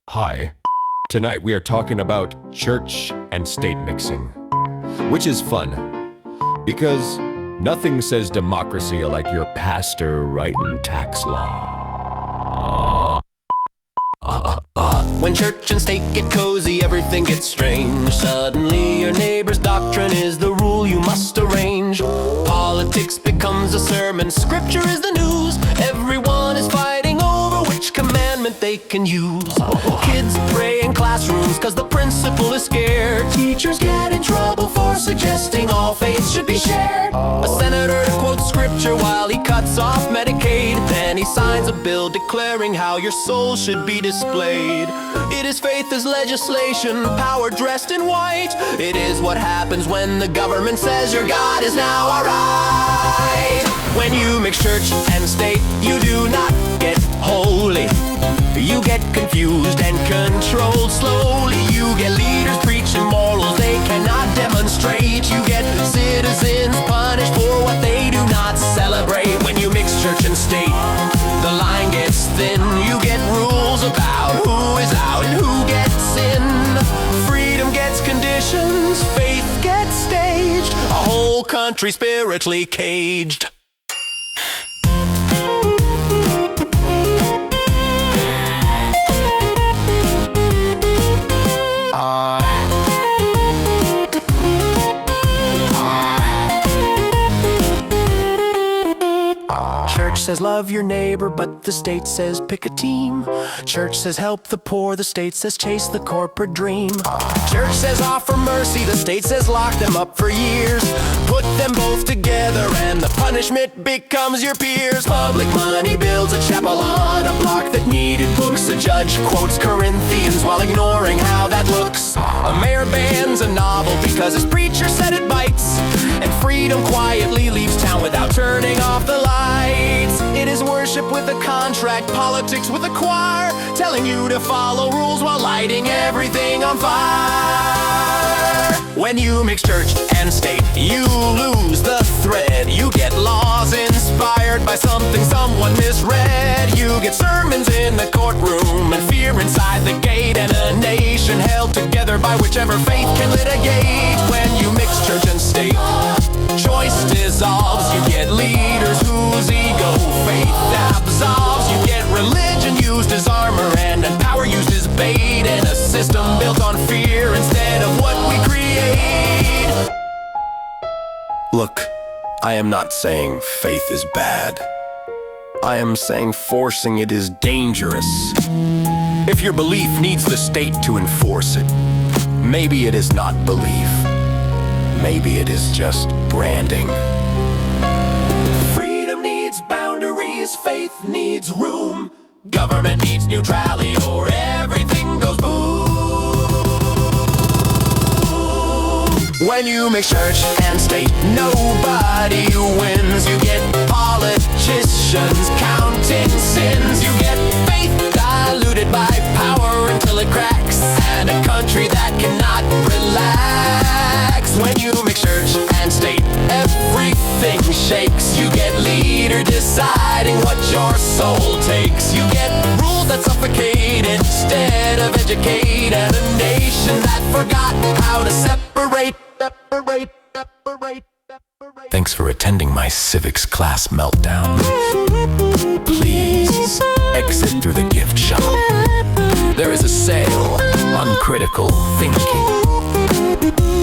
Hi. Tonight we are talking about church and state mixing, which is fun because nothing says democracy like your pastor writing tax law. When church and state get cozy, everything gets strange. Suddenly your neighbor's doctrine is the rule you must arrange. Politics becomes a sermon, scripture is the news. Everyone is fighting over which commandment they can use. Kids pray in classrooms cause the principal is scared. Teachers get in trouble for suggesting all faiths should be shared. A senator quotes scripture while he cuts off Medicaid. Then he signs a bill declaring how your soul should be displayed. It is faith as legislation, power dressed in white. It is what happens when the government says your God is now alright. When you mix church and state, you do not get holy. You get confused and controlled slowly. You get leaders preaching morals they cannot demonstrate. You get citizens punished for what they do not celebrate. When you mix church and state, the line gets thin. You get rules about who is out and who gets in. Freedom gets conditions, faith gets staged. A whole country spiritually caged. Church says love your neighbor, but the state says pick a team. Church says help the poor, the state says chase the corporate dream. Church says offer mercy, the state says lock them up for years. Put them both together and the punishment becomes your peers. Public money builds a chapel on a block that needed books. A judge quotes Corinthians while ignoring how that looks. A mayor bans a novel because his preacher said it bites. And freedom quietly leaves town without turning off the lights. It is worship with a contract, politics with a choir, telling you to follow rules while lighting everything on fire. When you mix church and state, you lose the thread. You get laws inspired by something someone misread. You get sermons in the courtroom and fear inside the gate, and a nation held together by whichever faith can litigate. When you mix church and state, choice dissolves. You get leaders whose ego faith absolves. You get religion used as armor and power used as bait, and a system built on fear instead of what we create. Look, I am not saying faith is bad. I am saying forcing it is dangerous. If your belief needs the state to enforce it, maybe it is not belief. Maybe it is just branding. Freedom needs boundaries, faith needs room. Government needs neutrality or everything goes boom. When you mix church and state, nobody wins. You get politicians counting sins. You get faith diluted by power until it cracks, and a country that cannot relax. When you mix church and state, everything shakes. You get leader deciding what your soul takes. You get rules that suffocate instead of educate, and a nation that forgot how to separate. Thanks for attending my civics class meltdown. Please exit through the gift shop. There is a sale on critical thinking.